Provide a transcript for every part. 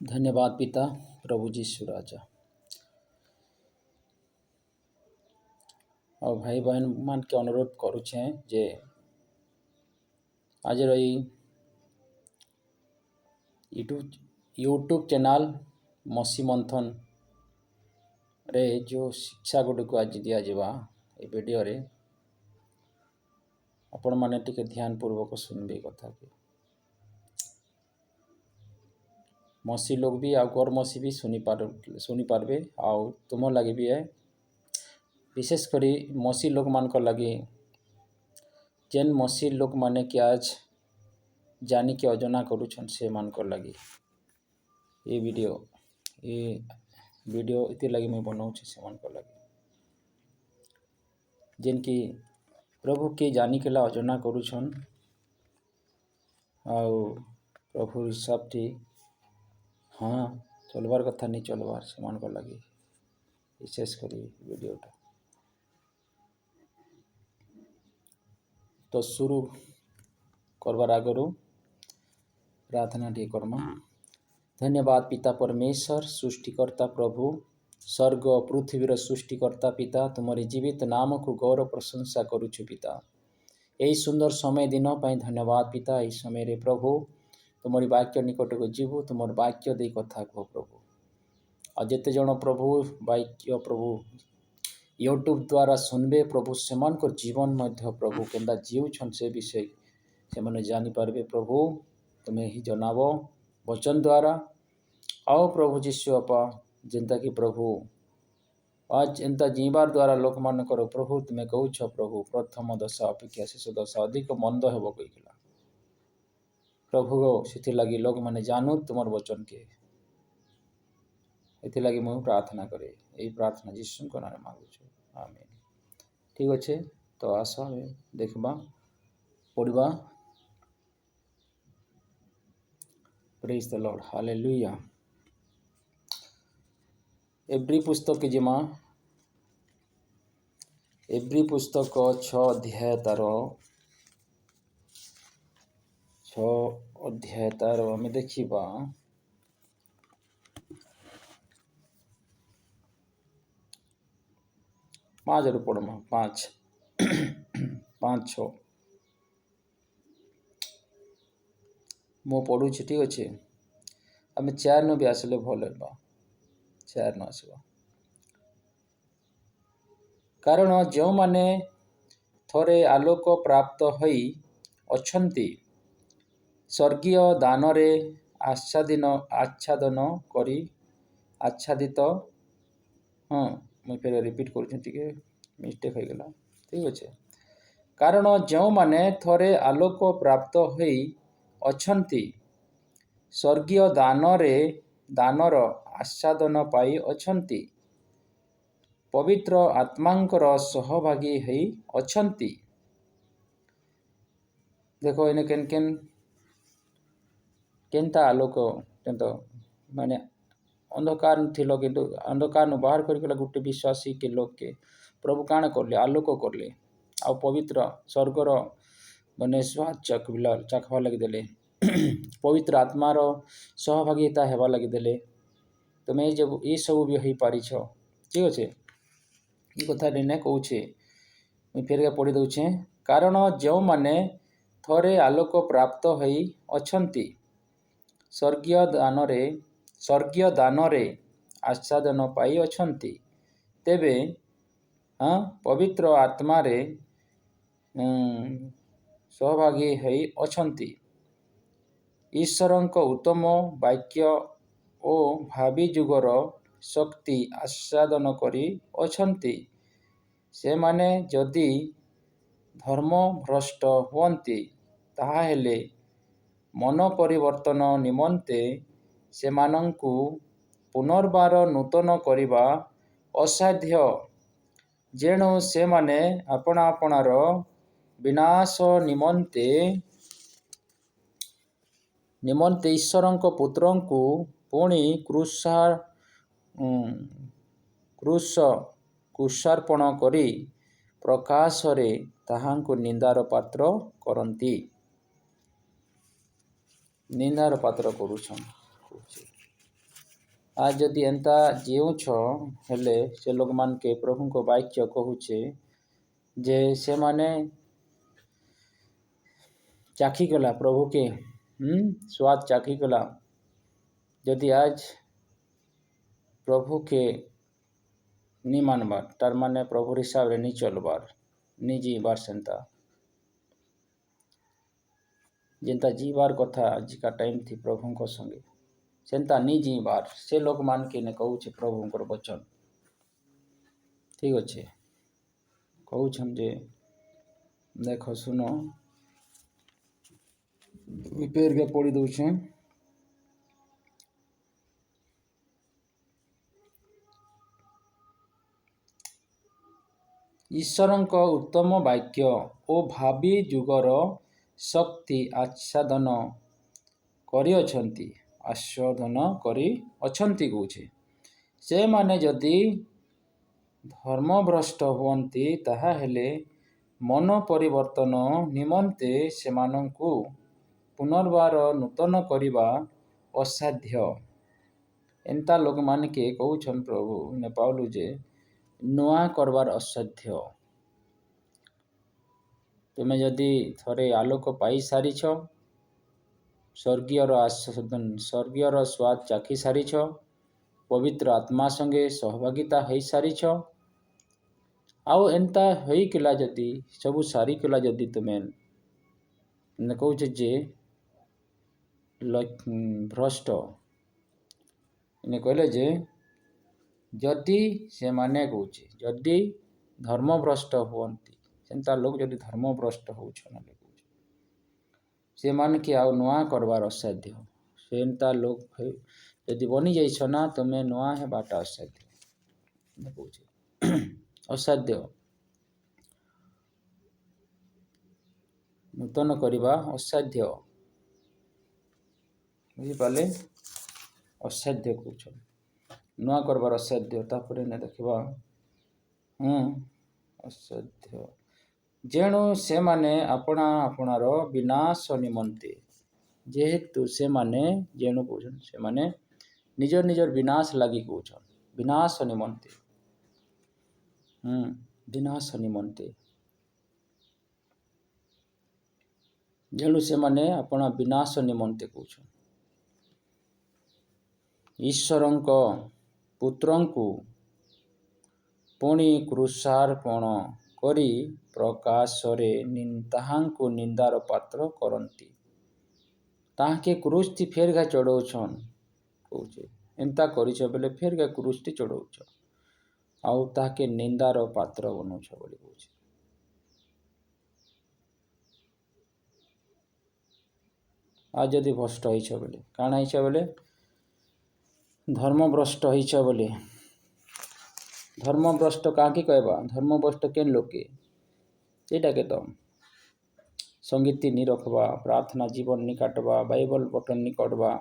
धन्यवाद पिता प्रभु जीशु राजा और भाई बहन मान के अनुरोध करुछे जे आज यूट्यूब चैनल मसी मंथन रे जो शिक्षा गुड़ को आज दिया जावा ए वीडियो रे आपण माने टिके ध्यान पूर्वक सुनबे कथा के मसी लोग भी आ गौर मसी भी सुनी पारबे आउ तुम लगे भी है विशेष करी मसी लोग मान को लगे जेन मसी लोग माने कि आज जानी के अजना करुछन से मान को लगे ये वीडियो इति लगे मैं बनाऊँ से मान को लगे जेन की प्रभु के जानी के ला अजना करुछन आउ प्रभु हिसाब टी हाँ चलवार कथा नहीं चलवार से मान को लगे विशेष करी वीडियोटा तो शुरू करवार आगरू प्रार्थना टी करमा। धन्यवाद पिता परमेश्वर सृष्टिकर्ता प्रभु स्वर्ग पृथ्वीर सृष्टिकर्ता पिता तुम्हारी जीवित नाम को गौरव प्रशंसा करुछु पिता यही सुंदर समय दिन पाई धन्यवाद पिता यही समय रे प्रभु तुम्हारी वाक्य निकट को जीवु तुम वाक्य दे कथा कह प्रभु और जिते जन प्रभु वाक्य प्रभु यूट्यूब द्वारा सुनबे प्रभु सेमान को जीवन मध्य प्रभु केंदा जीवछन से विषय से मैंने जानी पारबे प्रभु तुम्हें ही जनाब वचन द्वारा आओ प्रभु जीशु अपा जेनता कि प्रभु आज एंता जीवार द्वारा लोक मान करो प्रभु तुम्हें कहूछ प्रभु प्रथम दशा अपेक्षा शेष दशा अधिक मंद हेब कहीला प्रभु से लगी लोक मैंने जानू तुम वचन के ये लगी मुझे प्रार्थना करे यही प्रार्थना जीशु को नाम मांगुछु आमीन। ठीक अच्छे तो आस देखा पढ़ा प्रेज द लॉर्ड हालेलुया। एब्री पुस्तक के जिमा एब्री पुस्तक 6 अध्याय तार 6 अध्याय तार आम देखा 5 रु पढ़मा 5 6 मो पढ़ू ठीक अच्छे आम 4 न भी आसले भल 4 न आसवा कारण जो माने थोड़े आलोक प्राप्त होई अछंती स्वर्गीय दान रे आच्छादन करी आच्छादित हाँ मैं फिर रिपीट कर मिस्टेक हो गला ठीक अच्छे कारण जो माने थोड़े आलोक प्राप्त होई अछंती स्वर्गीय दानर आच्छादन पाई अछंती पवित्र आत्मांकर सहभागी है अछंती देखो इन केनता आलोक माने अंधकार थिलो किंतु अंधकार नु बाहर करके गोटे विश्वासी के लोग के प्रभु काण करले आलोक करले आ पवित्र स्वर्गर माने स्वाद चखवा लगी देले पवित्र आत्मार सहभागिता हेबा लगी देले तुम्हें जब ये सब भी हो पारिछ ठीक अच्छे ये कथा ने कहूचे मुझे फेर पढ़ी दूचे कारण जो माने थोड़े आलोक प्राप्त होई अछंती स्वर्गीय दान रे आच्छादन पाई अछंती तेबे पवित्र आत्मा रे सहभागी है अछंती ईश्वरंक उत्तम वाक्य ओ भावी जुगर शक्ति आस्वादन करी अछंती से माने जदि धर्म भ्रष्ट हुअन्ति ताहाहेले मन परिवर्तन निमंते सेमानंकु पुनर्बार नूतन करिबा असाध्य जेणु से माने अपना अपनार विनाश निमंते ईश्वरंक पुत्रंकु पुणी क्रूशार्पण करी प्रकाशरे ताहांकु निंदार पात्र करंती निंदार पात्र करुछन आज जदि एंता जीउछ हेले से लोग मान के प्रभु को वाक्य कहूचे जे से माने चाखी गला प्रभु के स्वाद चाखी गला। जदि आज प्रभु के नी मानबार तार माने प्रभु हिसाब रे नी चलबार नी जीवार सेंता जेंता जीवार कथा आजिका टाइम थी प्रभु को संगे सेंता नी जीवार से लोग मान के ने कहूचे प्रभु को वचन ठीक अच्छे कहूछन जे देख सुनो पेड़ के पढ़ी दौछे ईश्वरଙ୍କ उत्तम वाक्य ओ भावी जुगर शक्ति आच्छादन करी अछंती कହୁछे से माने जदि धर्मभ्रष्ट हुअन्ति ताहा हेले मन परिवर्तन निमन्ते सेमानंकु पुनर्बार नूतन करिबा असाध्य। एंता लोग मान के कहूछन प्रभु ने पाउलु जे नुआ करबार असाध्य। तुमे जदि थरे आलोक पाई सारिछ स्वर्गीयर स्वाद चाखी सारिछ पवित्र आत्मा संगे सहभागिता हो सारिछ आउ एंता होई किला जदि सबु सारी किला जदि तुमे ने कहूछ जे भ्रष्ट ने कहले जे जदि से माने कहूचे जदि धर्मभ्रष्ट हुअन्ति सेंता लोग जदि धर्मभ्रष्ट होउछन से मान के आउ नुआ करबार असाध्य सेंता लोग यदि बनी जाइछ ना तुमे नुआ है बाटा असाध्य कहूचे असाध्य नूतन करिबा असाध्य बुझी पाले असाध्य कहूछन नुआ करबार असाध्य तापरे ने देखिबा असाध्य जेणु से माने अपना अपनार विनाश निमंते जेहेतु से माने जेणु कहूछन से माने निजर निजर विनाश लगी कहूछन विनाश निमंते विनाश निमंते जेणु से माने अपना विनाश निमंते कहूछन ईश्वरଙ୍କ पुत्रଙ୍କୁ पुणी क्रूसार्पण करी प्रकाशरे ताहांकु निंदार पात्र करंती ताहाके क्रूसटी फेरगा चढ़ौछन कहूचे एंता करिछ बेले फेरगा क्रूसटी चढ़ौछ आउ ताहाके निंदार पात्र बनौछ बोली कहूचे। आज यदि भ्रष्ट होइछ बेले काना होइछ बेले धर्मभ्रष्ट होइछ बोले धर्मभ्रष्ट काकी कहबा धर्मभ्रष्ट केन लोके एटा के तो संगीति नि रखबा प्रार्थना जीवन नि काटबा बाइबल बटन नि कटबा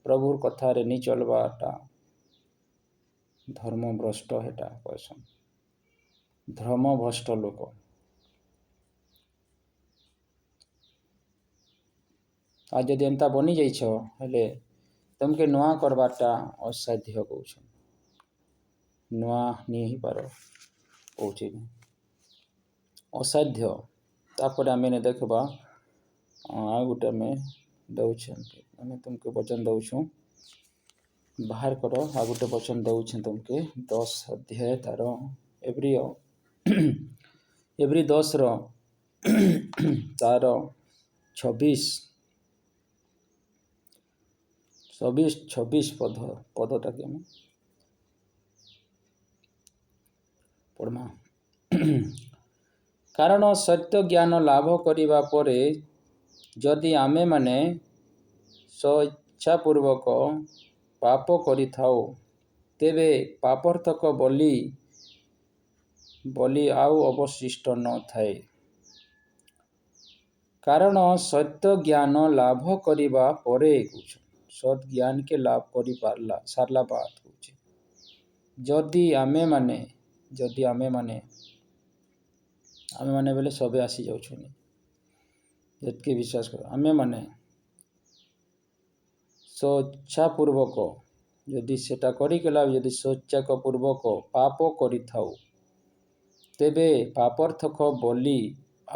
प्रभुर कथा रे नि चलबाटा धर्मभ्रष्ट हेटा कहसन धर्मभ्रष्ट लोक। आज यदि एंता बनी जाइछ हेले तुमके नुआ करबाटा असाध्य कहूछन नुआ नि ही पार कहूचे असाध्य तापर आमे ने देखबा आ गुटे में दउछन आमे तुमके वचन दउछु बाहर करो आ गुटे वचन दउछु तुमके 10 अध्याय तार एवरी 10 रो तार 26 पदटा के पढ़मा कारण सत्य ज्ञान लाभ करिबा परे जदि आमे माने स्वेच्छापूर्वक पाप करिथाओ तेबे पापर्थक बलि आउ अवशिष्ट न थाए। कारण सत्य ज्ञान लाभ करिबा परे सत ज्ञान के लाभ करि पारला सारला बात होचे जदि आमे माने बेले सबे आसी जाउछनी जतके विश्वास कर आमे माने स्वेच्छापूर्वक ଯଦି ସେଟା କରିକଲା ଯଦି ସତ୍ୟାକ ପୂର୍ବକ ପାପ କରିଥାଉ ତେବେ ପାପର୍ଥକ ବଲି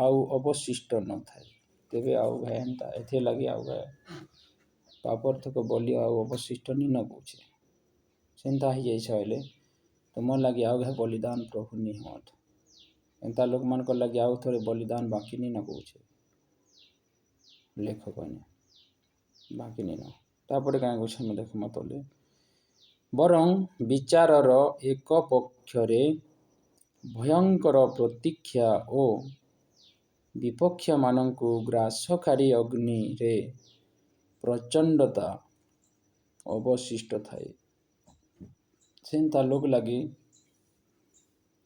ଆଉ ଅବଶିଷ୍ଟ ନଥାଏ। ତେବେ ଆଉ ଭାଇ ଏନ୍ତା ଏଥିର୍ ଲାଗି ଆଉ ଭାଇ ପାପର୍ଥକ ବଲି ଆଉ ଅବଶିଷ୍ଟ ନି ନ କହୁଛେ। ସେନ୍ତା ହେଇଯାଇଛ ହେଲେ ତୁମର ଲାଗି ଆଉ ଭାଇ ବଳିଦାନ ପ୍ରଭୁ ନି ହଅତ। ଏନ୍ତା ଲୋକମାନଙ୍କର ଲାଗି ଆଉ ଥରେ ବଳିଦାନ ବାକି ନି ନ କହୁଛେ ଲେଖକ ବାକି ନି ନ। ତାପରେ କାଁ କହୁଛେ ଆମେ ଦେଖମା ତଲେ ବରଂ ବିଚାରର ଏକ ପକ୍ଷରେ ଭୟଙ୍କର ପ୍ରତୀକ୍ଷା ଓ ବିପକ୍ଷମାନଙ୍କୁ ଗ୍ରାସକାରୀ ଅଗ୍ନିରେ ପ୍ରଚଣ୍ଡତା ଅବଶିଷ୍ଟ ଥାଏ। ସେନ୍ତା ଲୋକ ଲାଗି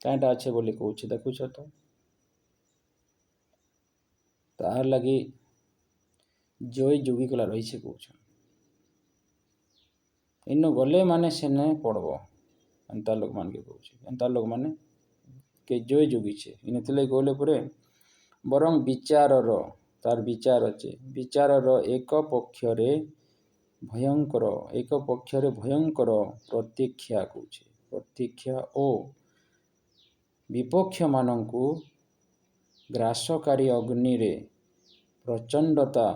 କାଇଁଟା ଅଛେ ବୋଲି କହୁଛି ଦେଖୁଛ ତ। ତାହାର ଲାଗି ଜୟ ଯୁଗିକଲା ରହିছে କହୁଛନ୍। ଇନ ଗଲେ ମାନେ ସେନେ ପଡ଼ବ ଏନ୍ତା ଲୋକମାନକେ କହୁଛି। ଏନ୍ତା ଲୋକମାନେ କେ ଜୟ ଯୁଗିଛେ ଇନେଥିଲେ ଗଲେ ପରେ ବରଂ ବିଚାରର ତାର ବିଚାର ଅଛି ବିଚାରର ଏକ ପକ୍ଷରେ ଭୟଙ୍କର ପ୍ରତୀକ୍ଷା କହୁଛି ପ୍ରତୀକ୍ଷା ଓ ବିପକ୍ଷମାନଙ୍କୁ ଗ୍ରାସକାରୀ ଅଗ୍ନିରେ ପ୍ରଚଣ୍ଡତା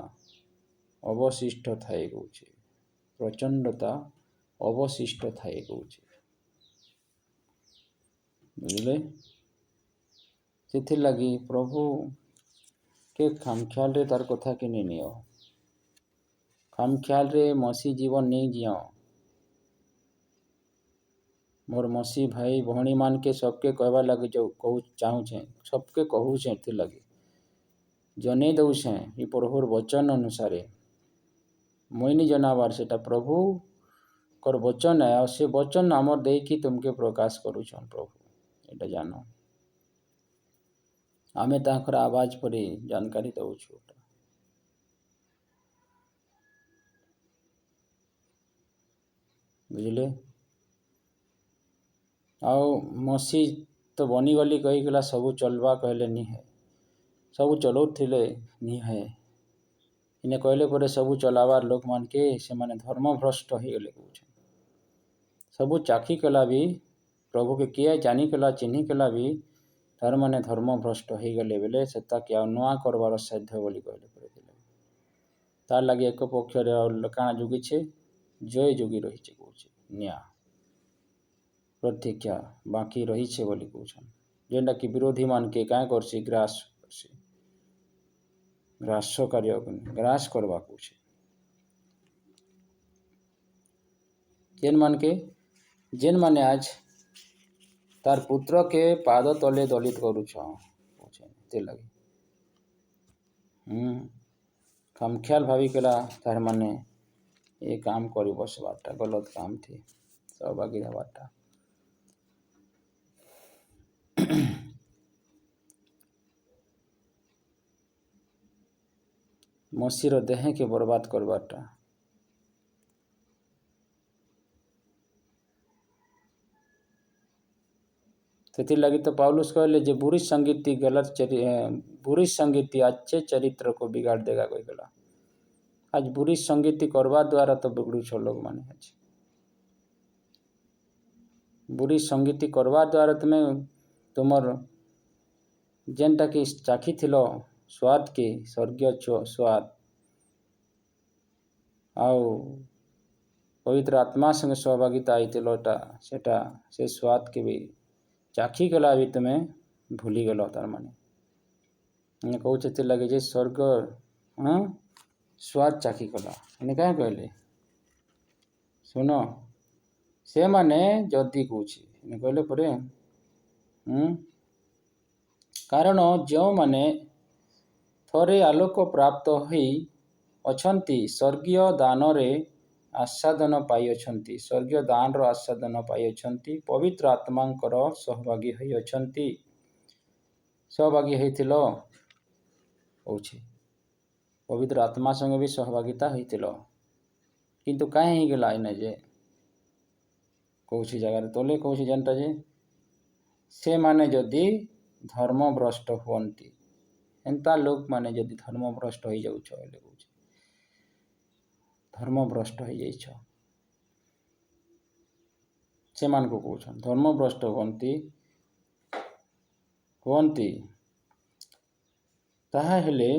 ଅବଶିଷ୍ଟ ଥାଏ କହୁଛି। ପ୍ରଚଣ୍ଡତା ଅବଶିଷ୍ଟ ଥାଏ କହୁଛି। ବୁଝିଲେ ସେଥିର୍ଲାଗି ପ୍ରଭୁ କେ ଖାମଖିଆଲରେ ତାର କଥା କେ ନି ନିଅ। ଖାମଖିଆଲରେ ମସି ଜୀବନ ନେଇ ଜିଅ। मोर मसी भाई भौणी मान के सबके कहवा लगे जो कहू चाहूँ सबके कहूँ लगे जनै दौछे ये प्रभुर वचन अनुसारे मुई नी जनाबार सेटा प्रभु कर वचन है और से वचन आमर देकी तुमके प्रकाश करूछन प्रभु एटा जानो आमे ताकर आवाज परी जानकारी दउछु। बुझले आउ मसी तो बनीगली कहीगला सबू चलवा कहले नी है सबू चलौथिले नी है इने कहले पर सबू चलावार लोक मान के से माने धर्मभ्रष्ट हो गले कहूछन। सबू चाखी कला भी प्रभु के किए जानी कला चिन्ही कला भी तार माने धर्मभ्रष्ट हो गले बेले सेता क्या नुआ करबार साध्य बोली कहले पड़े तार लगे एक पक्षरे काଣା जुगिछे जय जुगी रहीछे कहूछे न्याय प्रतीक्षा बाकी रहीछे बोली कहूछन जेनटा कि विरोधी मान के क्या करसी ग्रास करसी ग्रासकारी अग्नि ग्रास करवा कहूछे। जेन माने आज तार पुत्र के पाद तले दलित करूछ ते लगे खामख्याल भावी केला तार माने ये काम करी बसबारटा गलत काम थी सहभागी हबारटा मसीर देह के बर्बाद करबारटा ସେଥିର୍ ଲାଗି तो पौलुस कहले जे बुरी संगीति बुरी संगीति अच्छे चरित्र को बिगाड़ देगा कोई गला। आज बुरी संगीति करवा द्वारा तो बिगड़ुछ लोग माने आज बुरी संगीति करवा द्वारा तुम्हें तुमर जेनटा कि चाखी थिलो स्वाद के स्वर्गीय स्वाद आउ पवित्र आत्मा संगे सहभागिता आईतिलोटा सेटा से स्वाद के भी चाखी गला भी तुम्हें भूली गल तार माने कहते लगे जे स्वर्ग स्वाद चाखी गला इन्हें क्या कहले सुन से माने जदि कौची इन्हें कहले परे कारण जो माने थोरे आलोक प्राप्त होई अछंती स्वर्गीय दानरे आस्वादन पाई अछंती स्वर्गीय दान रो आस्वादन पाई अछंती पवित्र आत्मांकर सहभागी होई अछंती सहभागी होइथिलो होछि पवित्र आत्मा संगे भी सहभागिता होइथिलो किंतु काहे ही गेला इने जे कौछि जगह तले कौछि जनता जे से माने जदि धर्मभ्रष्ट हुअंती एंता लोक माने जदि धर्मभ्रष्ट हो जाउछ बोले कौछि धर्मभ्रष्ट हो जाइछ ସେମାନଙ୍କୁ କହୁଛନ୍ ଧର୍ମଭ୍ରଷ୍ଟ ହୁଅନ୍ତି। ତାହା ହେଲେ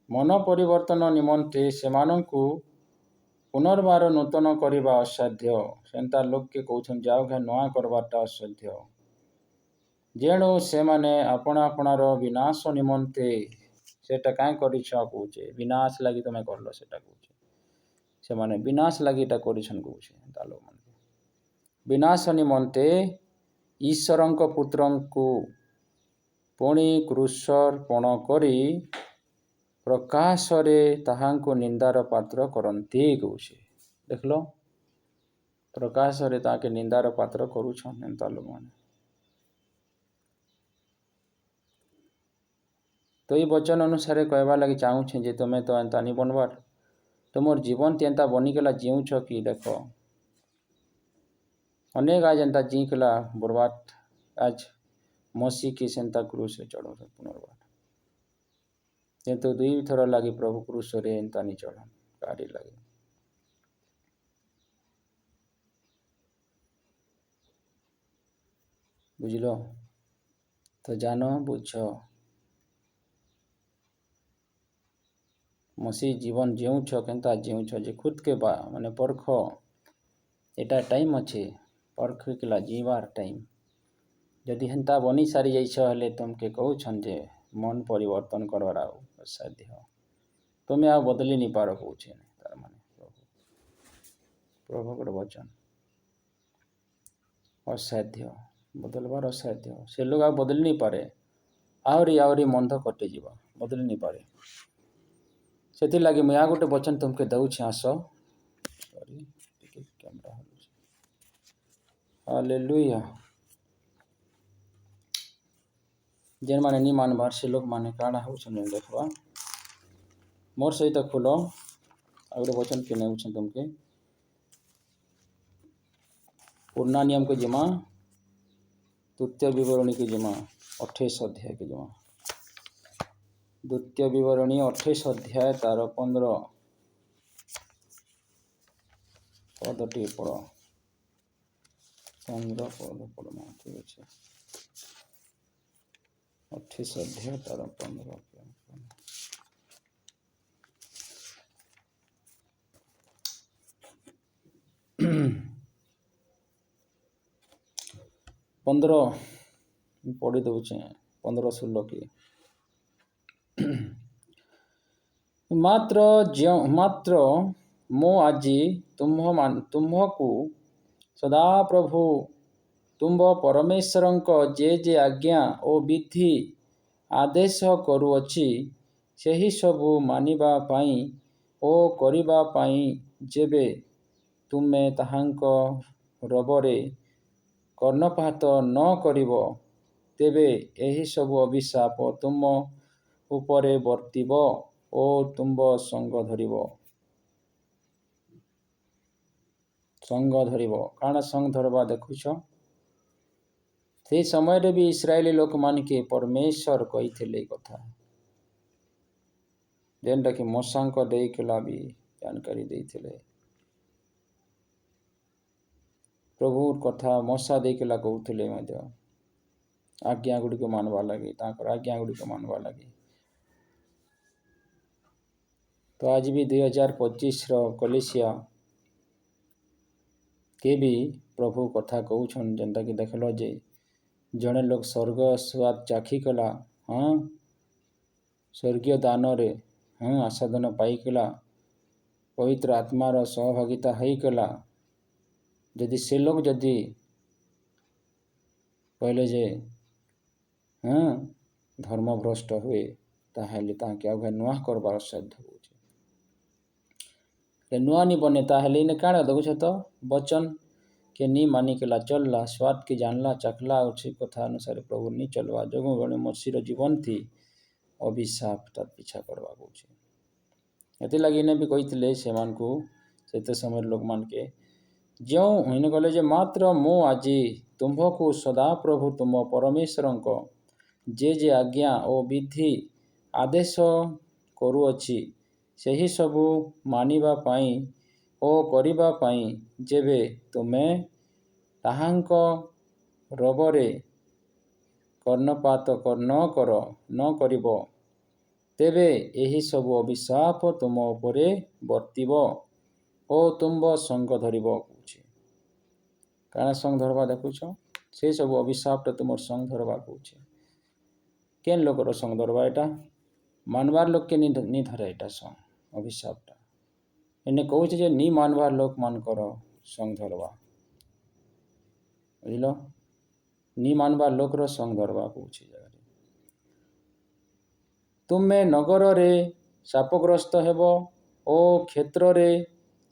ମନ ପରିବର୍ତ୍ତନ ନିମନ୍ତେ ସେମାନଙ୍କୁ ପୁନର୍ବାର ନୂତନ କରିବା ଅସାଧ୍ୟ। ସେନ୍ତା ଲୋକେ କହୁଛନ୍ ଯାଉ ଘେ ନୂଆ କରବାରଟା ଅସାଧ୍ୟ। ଯେଣୁ ସେମାନେ ଆପଣାର ବିନାଶ ନିମନ୍ତେ ସେଟା କାଇଁ କରିଛ କହୁଛେ, ବିନାଶ ଲାଗି ତମେ କରଲ ସେଟା କହୁଛେ। ସେମାନେ ବିନାଶ ଲାଗି ଏଟା କରିଛନ୍ କହୁଛେ। ଏନ୍ତା ଲୋକମାନେ ବିନାଶ ନିମନ୍ତେ ଈଶ୍ୱରଙ୍କ ପୁତ୍ରଙ୍କୁ ପୁଣି କ୍ରୁଶର୍ପଣ କରି ପ୍ରକାଶରେ ତାହାଙ୍କୁ ନିନ୍ଦାର ପାତ୍ର କରନ୍ତି କହୁଛେ। ଦେଖିଲ, ପ୍ରକାଶରେ ତାକେ ନିନ୍ଦାର ପାତ୍ର କରୁଛନ୍ ଏନ୍ତା ଲୋକମାନେ। ତ ଏଇ ବଚନ ଅନୁସାରେ କହିବା ଲାଗି ଚାହୁଁଛେ ଯେ ତୁମେ ତ ଏନ୍ତା ନି ବନବାର, ତୁମର ଜୀବନ ଏନ୍ତା ବନିଗଲା ଜିଉଛ କି ଦେଖ। ଅନେକ ଆଜ ଏନ୍ତା ଜିଇଁକଲା ବର୍ବାଦ, ଆଜ ମସିକି ସେନ୍ତା କ୍ରୁଶରେ ଚଢ଼ଉଛ ପୁନର୍ବାର। କିନ୍ତୁ 2 ଥର ଲାଗି ପ୍ରଭୁ କ୍ରୁଶରେ ଏନ୍ତା ନି ଚଢ଼ନ୍ କାହାରି ଲାଗି। ବୁଝିଲ? ତ ଜାନ ବୁଝ, ମସି ଜୀବନ ଜିଉଛ କେନ୍ତା ଜିଉଛ ଯେ ଖୁଦକେ ମାନେ ପରଖ। ଏଟା ଟାଇମ୍ ଅଛେ ପରଖିକିଲା ଜିଇବାର ଟାଇମ୍। ଯଦି ହେନ୍ତା ବନି ସାରି ଯାଇଛ ହେଲେ ତୁମକେ କହୁଛନ୍ ଯେ ମନ ପରିବର୍ତ୍ତନ କରବାର ଆଉ ଅସାଧ୍ୟ। ତୁମେ ଆଉ ବଦଲି ନି ପାର କହୁଛେ ତାର ମାନେ ପ୍ରଭୁଙ୍କର ବଚନ। ଅସାଧ୍ୟ, ବଦଲବାର ଅସାଧ୍ୟ। ସେ ଲୋକ ଆଉ ବଦଲି ନି ପାରେ। ଆହୁରି ମନ୍ଦ କଟିଯିବ, ବଦଲି ନି ପାରେ। ସେଥିଲାଗି ମୁଁ ଆଉ ଗୋଟେ ବଚନ ତୁମକେ ଦଉଛେ, ଆସ। ହାଲେଲୁୟା। ଯେନ୍ମାନେ ନି ମାନବାର ସେ ଲୋକମାନେ କାଣା ହଉଛନ୍ ଦେଖବା। ମୋର ସହିତ ଖୋଲ, ଆଉ ଗୋଟେ ବଚନ କେ ନେଉଛେ ତୁମକେ। ପୁରୁଣା ନିୟମକୁ ଯିମା, ଦ୍ୱିତୀୟ ବିବରଣୀକୁ ଯିମା, 28 ଅଧ୍ୟାୟକୁ ଯିମା। ଦ୍ୱିତୀୟ ବିବରଣୀ 28 ଅଧ୍ୟାୟ ତାର 15 ପଦଟି ପଢ଼। 15 ପଦ ପଢ଼ମା, ଠିକ୍ ଅଛି। 28 ଅଧ୍ୟାୟ ତାର 15 ପଢ଼ି ଦଉଛେ। 15-16 କି ମାତ୍ର ମୁଁ ଆଜି ତୁମ୍ଭକୁ ସଦାପ୍ରଭୁ ତୁମ୍ଭ ପରମେଶ୍ୱରଙ୍କ ଯେ ଆଜ୍ଞା ଓ ବିଧି ଆଦେଶ କରୁଅଛି, ସେହି ସବୁ ମାନିବା ପାଇଁ ଓ କରିବା ପାଇଁ ଯେବେ ତୁମେ ତାହାଙ୍କ ରବରେ କର୍ଣ୍ଣପାତ ନ କରିବ, ତେବେ ଏହି ସବୁ ଅଭିଶାପ ତୁମ ଉପରେ ବର୍ତ୍ତିବ ଓ ତୁମ୍ଭ ସଙ୍ଗ ଧରିବ। କାଣା ସଙ୍ଗ ଧରବା ଦେଖୁଛ? ସେଇ ସମୟରେ ବି ଇସ୍ରାଏଲି ଲୋକମାନକେ ପରମେଶ୍ୱର କହିଥିଲେ ଏ କଥା, ଯେନ୍ଟାକି ମୂଷାଙ୍କ ଦେଇଥିଲା ବି ଜାନକାରୀ ଦେଇଥିଲେ। ପ୍ରଭୁର କଥା ମୂଷା ଦେଇକିଲା କହୁଥିଲେ ମଧ୍ୟ, ଆଜ୍ଞା ଗୁଡ଼ିକ ମାନବା ଲାଗି, ତାଙ୍କର ଆଜ୍ଞା ଗୁଡ଼ିକ ମାନବା ଲାଗି। ତ ଆଜି ବି 2025ର କଲିସିଆ କେ ବି ପ୍ରଭୁ କଥା କହୁଛନ୍, ଯେନ୍ଟାକି ଦେଖିଲ ଯେ ଜଣେ ଲୋକ ସ୍ୱର୍ଗ ସ୍ୱାଦ ଚାଖିକଲା, ସ୍ୱର୍ଗୀୟ ଦାନରେ ଆସ୍ୱାଦନ ପାଇକଲା, ପବିତ୍ର ଆତ୍ମାର ସହଭାଗିତା ହେଇକଲା। ଯଦି ସେ ଲୋକ ଯଦି କହିଲେ ଯେ ଧର୍ମଭ୍ରଷ୍ଟ ହୁଏ, ତାହେଲେ ତାହାକେ ଆଉ ନୂଆ କରବାର ଅସାଧ୍ୟ ହଉଛି। ନୂଆ ନି ବନେ ତାହେଲେ ଇନେ କାଣା ଦେଖୁଛ ତ ବଚନ କେ ନି ମାନିକଲା ଚଲଲା, ସ୍ୱାଦ କି ଜାନଲା ଚାଖଲା, ଆଉ ସେ କଥା ଅନୁସାରେ ପ୍ରଭୁ ନି ଚଲବା ଯୋଗୁଁ ଜଣେ ମସିର ଜୀବନ ଥି ଅଭିଶାପ ତାର ପିଛା କରିବା କହୁଛେ। ଏଥିଲାଗି ଇନେ ବି କହିଥିଲେ ସେମାନଙ୍କୁ, ସେତେ ସମୟରେ ଲୋକମାନକେ, ଯେଉଁ ଇନେ କହିଲେ ଯେ ମାତ୍ର ମୁଁ ଆଜି ତୁମ୍ଭକୁ ସଦାପ୍ରଭୁ ତୁମ ପରମେଶ୍ୱରଙ୍କ ଯେ ଆଜ୍ଞା ଓ ବିଧି ଆଦେଶ କରୁଅଛି, ସେହି ସବୁ ମାନିବା ପାଇଁ ଓ କରିବା ପାଇଁ ଯେବେ ତୁମେ ତାହାଙ୍କ ରବରେ କର୍ଣ୍ଣପାତ ନ କରିବ, ତେବେ ଏହିସବୁ ଅଭିଶାପ ତୁମ ଉପରେ ବର୍ତ୍ତିବ ଓ ତୁମ୍ଭ ସଙ୍ଗ ଧରିବ କହୁଛି। କାଣା ସଙ୍ଗ ଧରବା ଦେଖୁଛ? ସେ ସବୁ ଅଭିଶାପଟା ତୁମର ସଙ୍ଗ ଧରବା କହୁଛି। କେନ୍ ଲୋକର ସଙ୍ଗ ଧରବା? ଏଟା ମାନବାର ଲୋକକେ ନି ଧରେ ଏଟା ସଙ୍ଗ ଅଭିଶାପଟା। ଏନେ କହୁଛି ଯେ ନି ମାନବାର ଲୋକମାନଙ୍କର ସଙ୍ଗ ଧରବା। ବୁଝିଲ? ନି ମାନବାର ଲୋକର ସଙ୍ଗ ଧରବା କହୁଛି ଜାଗାରେ। ତୁମେ ନଗରରେ ଶାପଗ୍ରସ୍ତ ହେବ ଓ କ୍ଷେତ୍ରରେ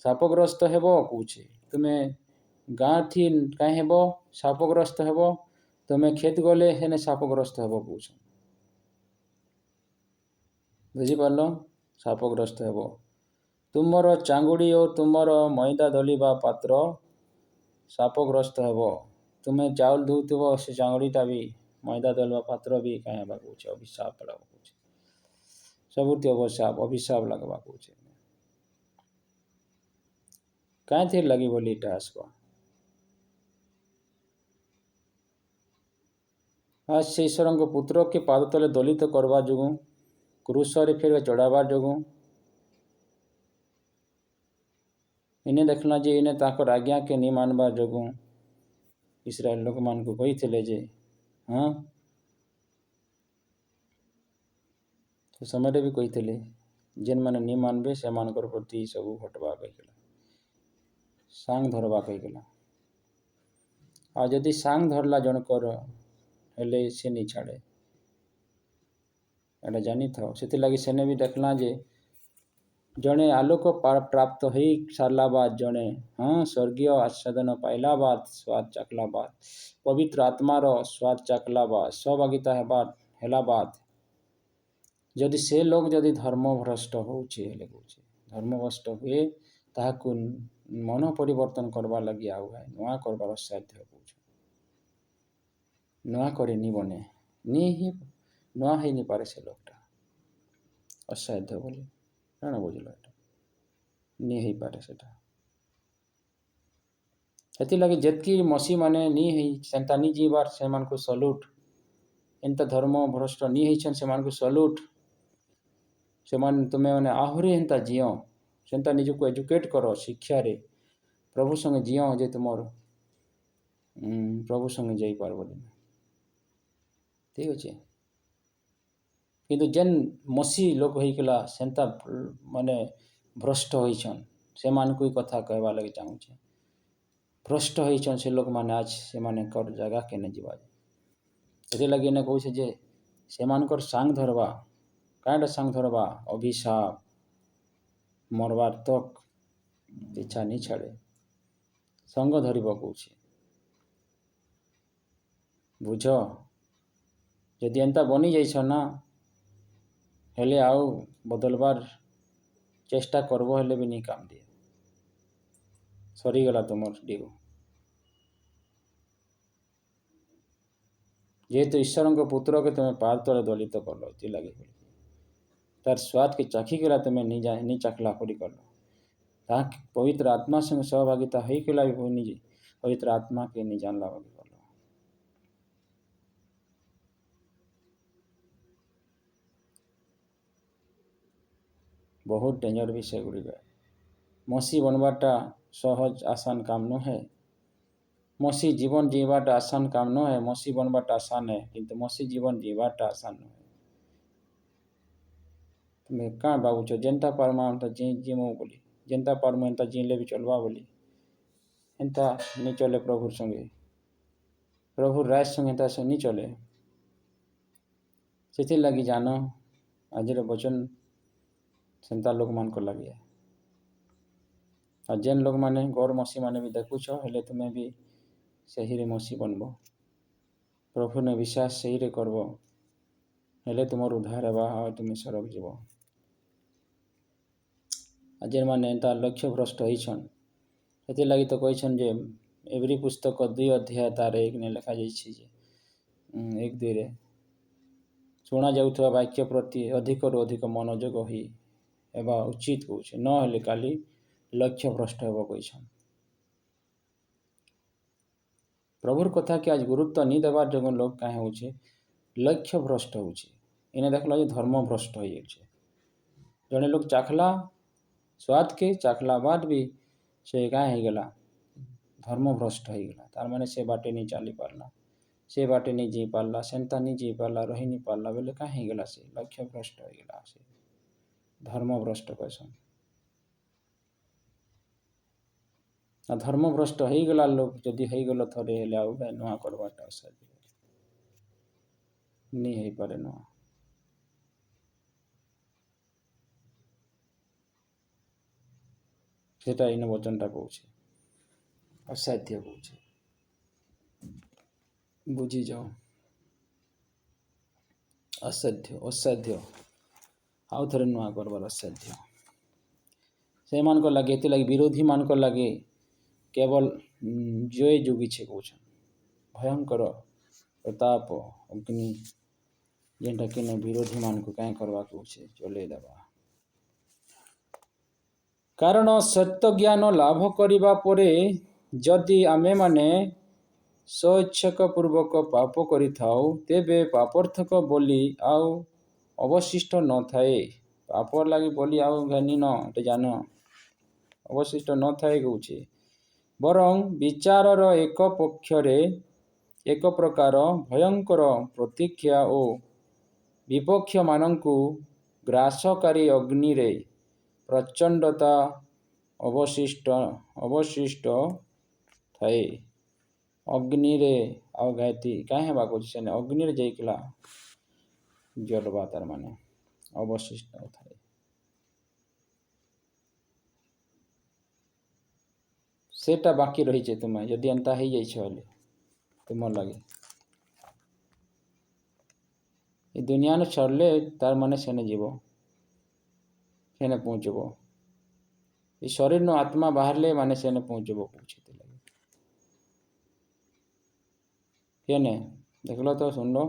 ଶାପଗ୍ରସ୍ତ ହେବ କହୁଛି। ତୁମେ ଗାଁଥି କାହିଁ ହେବ? ଶାପଗ୍ରସ୍ତ ହେବ। ତୁମେ କ୍ଷେତ ଗଲେ ହେନେ ଶାପଗ୍ରସ୍ତ ହେବ କହୁଛ। ବୁଝିପାରିଲ? ଶାପଗ୍ରସ୍ତ ହେବ। ତୁମର ଚାଙ୍ଗୁଡ଼ି ଓ ତୁମର ମଇଦା ଦଳିବା ପାତ୍ର ଶାପଗ୍ରସ୍ତ ହେବ। ତୁମେ ଚାଉଳ ଧୋଉଥିବ, ସେ ଚାଙ୍ଗୁଡ଼ିଟା ବି ମଇଦା ଦଳିବା ପାତ୍ର ବି କାହିଁ ହେବା କହୁଛି। ଅଭିଶାପ ଲାଗବା କହୁଛି। ସବୁଠି ଅଭିଶାପ ଲାଗବା କହୁଛି। କାହିଁଥିର ଲାଗି ବୋଲି ଏଇଟା ଆସିବା? ଆজ ସେ ଈଶ୍ୱରଙ୍କ ପୁତ୍ରକେ ପାଦ ତଳେ ଦଳିତ କରିବା ଯୋଗୁଁ, କ୍ରୁଶରେ ଫେର ଚଢ଼ାବା ଯୋଗୁଁ, ଇନେ ଦେଖିଲା ଯେ ଇନେ ତାଙ୍କର ଆଜ୍ଞାକେ ନି ମାନବା ଯୋଗୁଁ ଇସ୍ରାଏଲ ଲୋକମାନଙ୍କୁ କହିଥିଲେ ଯେ ସେ ସମୟରେ ବି କହିଥିଲେ ଯେନ୍ମାନେ ନି ମାନବେ ସେମାନଙ୍କର ପ୍ରତି ସବୁ ଘଟବା କହିଗଲା, ସାଙ୍ଗ ଧରବା କହିଗଲା। ଆଉ ଯଦି ସାଙ୍ଗ ଧରଲା ଜଣକର ହେଲେ ସେ ନି ଛାଡ଼େ, ଏଇଟା ଜାଣିଥାଉ। ସେଥିଲାଗି ସେନେ ବି ଦେଖିଲା ଯେ ଜଣେ ଆଲୋକ ପ୍ରାପ୍ତ ହେଇ ସାରିଲା ବାଦ, ଜଣେ ସ୍ୱର୍ଗୀୟ ଆଚ୍ଛାଦନ ପାଇଲା ବାଦ, ସ୍ୱାଦ ଚାଖଲା ବାଦ, ପବିତ୍ର ଆତ୍ମାର ସ୍ୱାଦ ଚାଖଲା ବାଦ, ସହଭାଗିତା ହେଲା ବାଦ, ଯଦି ସେ ଲୋକ ଯଦି ଧର୍ମଭ୍ରଷ୍ଟ ହେଉଛି ହେଲେ କହୁଛି, ଧର୍ମଭ୍ରଷ୍ଟ ହୁଏ, ତାହାକୁ ମନ ପରିବର୍ତ୍ତନ କରବାର୍ ଲାଗି ଆଉ ନୂଆ କରବାର ସାଧ୍ୟ କହୁଛୁ। ନୂଆ କରି ନି ବନେ, ନୂଆ ହେଇନି ପାରେ ସେ ଲୋକଟା, ଅସାଧ୍ୟ ବୋଲି। କାଣା ବୁଝିଲ? ଏଟା ନି ହେଇପାରେ ସେଟା। ସେଥିଲାଗି ଯେତିକି ମସି ମାନେ ନି ହେଇ ସେନ୍ତା ନି ଯିବାର ସେମାନଙ୍କୁ ସଲ୍ୟୁଟ୍। ଏନ୍ତା ଧର୍ମ ଭ୍ରଷ୍ଟ ନି ହେଇଛନ୍ ସେମାନଙ୍କୁ ସଲ୍ୟୁଟ୍। ସେମାନେ ତୁମେ ମାନେ ଆହୁରି ଏନ୍ତା ଜିଅ, ସେନ୍ତା ନିଜକୁ ଏଜୁକେଟ୍ କର ଶିକ୍ଷାରେ, ପ୍ରଭୁ ସଙ୍ଗେ ଜିଅ ଯେ ତୁମର ପ୍ରଭୁ ସଙ୍ଗେ ଯାଇପାରବ। ଠିକ୍ ଅଛି। କିନ୍ତୁ ଯେନ୍ ମସି ଲୋକ ହେଇଗଲା ସେନ୍ତା ମାନେ ଭ୍ରଷ୍ଟ ହେଇଛନ୍, ସେମାନଙ୍କୁ ହିଁ କଥା କହିବା ଲାଗି ଚାହୁଁଛେ। ଭ୍ରଷ୍ଟ ହେଇଛନ୍ ସେ ଲୋକମାନେ, ଆଜ ସେମାନଙ୍କର ଜାଗା କେନେ ଯିବା? ସେଥିଲାଗି ଏନେ କହୁଛେ ଯେ ସେମାନଙ୍କର ସାଙ୍ଗ ଧରବା। କାଁଟା ସାଙ୍ଗ ଧରବା? ଅଭିଶାପ, ମରବାର ତକ ଇଚ୍ଛା ନି ଛାଡ଼େ, ସଙ୍ଗ ଧରିବ କହୁଛି। ବୁଝ? ଯଦି ଏନ୍ତା ବନି ଯାଇଛ ନା, ହେଲେ ଆଉ ବଦଲବାର ଚେଷ୍ଟା କରବ ହେଲେ ବି ନି କାମ ଦିଏ। ସରିଗଲା ତୁମର ଡିଉ। ଯେହେତୁ ଈଶ୍ୱରଙ୍କ ପୁତ୍ରକେ ତୁମେ ପାଦ ତଳେ ଦଳିତ କଲ, ଏଥିଲାଗି ତାର ସ୍ୱାଦକେ ଚାଖିକଲା ତୁମେ ନି ଚାଖଲା ପରି କଲ। ତାହା ପବିତ୍ର ଆତ୍ମା ସଙ୍ଗେ ସହଭାଗିତା ହେଇକଲା ବି ହୁଏନି ଯେ ପବିତ୍ର ଆତ୍ମାକେ ନି ଜାଣିଲା ବୋଲି କଲ। ବହୁତ ଡେଞ୍ଜର ବିଷୟ ଗୁଡ଼ିକ। ମସି ବନବାଟା ସହଜ ଆସାନ କାମ ନୁହେଁ। ମସି ଜୀବନ जीवाटा आसान काम न है। मसी बनवाटा आसान है, किंतु मसी जीवन जीवाटा आसान न है। तुम्हें क्या भावुच जेनता पारमा अंता जीमो बोली, जेनता पारमा अंता जीले भी चलवा बोली, एंता नहीं चले प्रभु संगे, प्रभु राज संगे एंता से नहीं चले। से लगी जानो आज वचन सेंता लोक मान को लगे। और जेन लोक माने गौर मसी माने भी देखुछ हेले तुम्हें भी सही रे मसी बनबो, प्रभु ने विश्वास सही रे करबो, हेले तुमर उद्धार हेबा और तुम्हें सरक जीव। जेन माने एंता लक्ष्य भ्रष्ट होइछन, हेति लगी तो कहिछन जे एवरी पुस्तक 2 अध्याय तार 1 ने लिखा जाइछि जे 1-2 रे शुणा जाउथवा वाक्य प्रति अधिक रु अधिक मनोयोग होई एबा उचित होउछे, न हेले काली लक्ष्य भ्रष्ट हेबो कहिछन। प्रभुर कथा के आज गुरुत्व नहीं देवार जो लोग कहीं हो लक्ष्य भ्रष्ट हो देखल धर्म भ्रष्ट हो जड़े लोग चाखला स्वाद के चाखला बाद भी से कहीं होगला धर्म भ्रष्ट होगला तार माने से बाटे नहीं चली पारला से बाटे नहीं जी पारला सेन्ता नहीं जी पारला रही नहीं पारला बोले कहीं होगला से लक्ष्य भ्रष्ट होगला से धर्म भ्रष्ट कहसन धर्म भ्रष्ट होगला लोग जदि होगल थोड़े हेले आउ नुआ करवाटा नहीं हो पारे नुआ सेटा इन वचनटा कहूँ असाध्य कहूँ बुझी जाओ असाध्य असाध्य आउ थे नुआ करवार असाध्य से मान लगे ये लगे विरोधी मान लगे केवल जय जोगी छे कौन भयंकर प्रताप अग्नि जेनटा कि विरोधी मान को कहीं करवा कौन चले देवा कारण सत्य ज्ञान लाभ करने परे जदि आमे माने स्वइच्छक पूर्वक पाप करिथाउ तेबे पापर्थक बोली आउ अवशिष्ट न थाए पाप लगी बोली आउ घानी न जान अवशिष्ट न थाए कहूँ बरं विचारर एक पक्षरे एक प्रकार भयंकर प्रतीक्षा और विपक्ष मानंकु ग्रासकारी अग्नि रे प्रचंडता अवशिष्ट थाए अग्नि रे आघाती कहीं बाकुछ अग्नि रे जाइकला जलवा तार माने अवशिष्ट थाए सेटा बाकी रही तुम्हें जदि एंता हो जाइए तुम लगे ये दुनिया न छड़ले तार माने सेने जीव सेने पहुँचब ये शरीर नो आत्मा बाहरले माने सेने पहुँचब पूछते लगे केने देखल तो सुन लो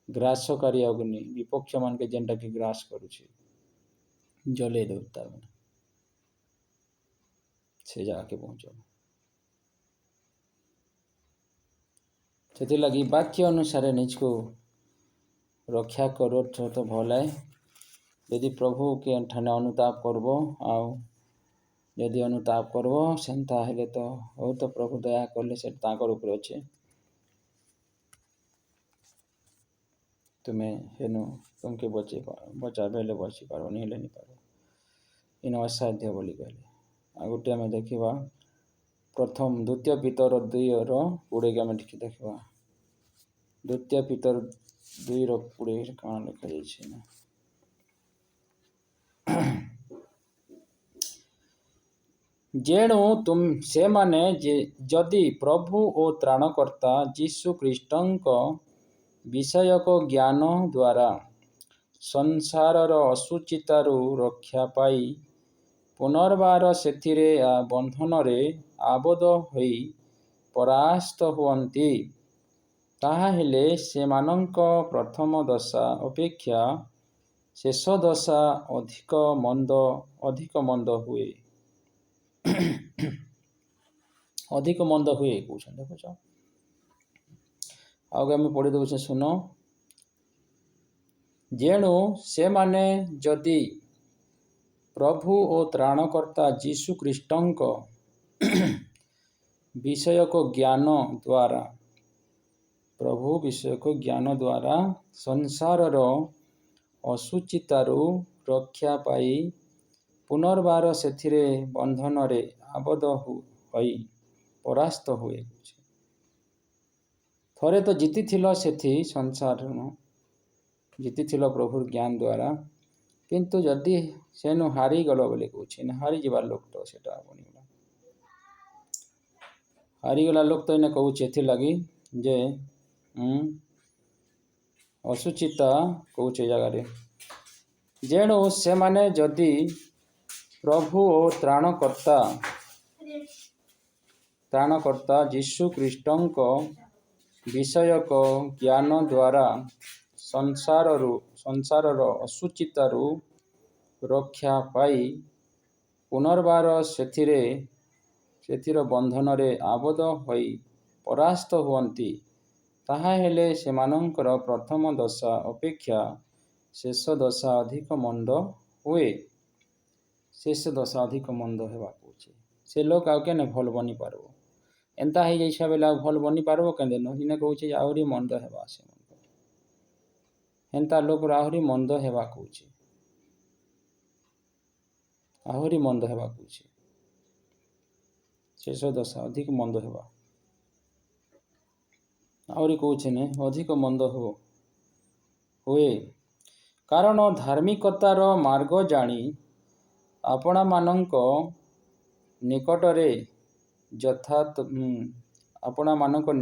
ग्रासकारी अग्नि विपक्ष मान के जेनटा कि ग्रास करुचे जले दो तार माने से जाके पहुँचब से लगी वाक्य अनुसार निज को रक्षा करो तो भल है यदि प्रभु के ठाने अनुताप करब आउ यदि अनुताप करब सेन्ता हेले तो हो तो प्रभु दया कले से ताकर ऊपर अच्छे तुम्हें हेनु तुमके बचा बेले बची पार नहीं हेले नहीं पार इन असाध्य बोली कहले आ गोटे आम देखा प्रथम द्वितीय पितर 2:20 आम टी देखा द्वितीय पितर 2:20 कौन लिखा जाए जेणु तुम से माने जदि प्रभु और त्राणकर्ता जीशु ख्रीष्टंक विषयक ज्ञान द्वारा संसारर असुचितारु रक्षा पाई पुनर्बार सेथिरे बंधन रे आबद्ध होई परास्त हुअन्ति ताहाहेले सेमानंक प्रथम दशा अपेक्षा शेष दशा अधिक मंद हुए अधिक मंद हुए कहते देखुच आगे आम पढ़ी दे सुन जेणु से माने जदि प्रभु और त्राणकर्ता जीशु ख्रीष्टंक विषयक ज्ञान द्वारा प्रभु विषयक ज्ञान द्वारा संसारर असुचितारु रक्षा पाई पुनर्बार सेथिरे बंधन रे आबद्ध होई परास्त हुए थरे तो जीति थिलो सेथि संसार जीति थिलो प्रभुर ज्ञान द्वारा किंतु जदि सेनु हारी गल बोले कहूँ हारी जीवार लोक तो सेटा बनीगला हारीगला लोक तो इन्हें कहूँ एथि लगी जे असुचिता कहूँ जगार जेणु से माने जदि प्रभु और त्राणकर्ता जीशु ख्रीष्टंक विषयक ज्ञान द्वारा संसारर असुचितारु रक्षा पाई पुनर्बार सेथिर बंधन रे आबद्ध होई ପରାସ୍ତ ହୁଅନ୍ତି, ତାହାହେଲେ ସେମାନଙ୍କର ପ୍ରଥମ ଦଶା ଅପେକ୍ଷା ଶେଷ ଦଶା ଅଧିକ ମନ୍ଦ ହୁଏ। ଶେଷ ଦଶା ଅଧିକ ମନ୍ଦ ହେବା କହୁଛେ। ସେ ଲୋକ ଆଉ କେନେ ଭଲ ବନି ପାରବ? ଏନ୍ତା ହେଇଯାଇଛା ବେଲେ ଆଉ ଭଲ ବନି ପାରବ କେନେ? ଇନେ କହୁଛେ ଆହୁରି ମନ୍ଦ ହେବା। ସେମାନଙ୍କର ହେନ୍ତା ଲୋକର ଆହୁରି ମନ୍ଦ ହେବା କହୁଛେ। ଆହୁରି ମନ୍ଦ ହେବା କହୁଛେ। ଶେଷ ଦଶା ଅଧିକ ମନ୍ଦ ହେବା। ଆହୁରି କହୁଛେ ନେ ଅଧିକ ମନ୍ଦ ହୁଏ। କାରଣ ଧାର୍ମିକତାର ମାର୍ଗ ଜାଣି ଆପଣମାନଙ୍କ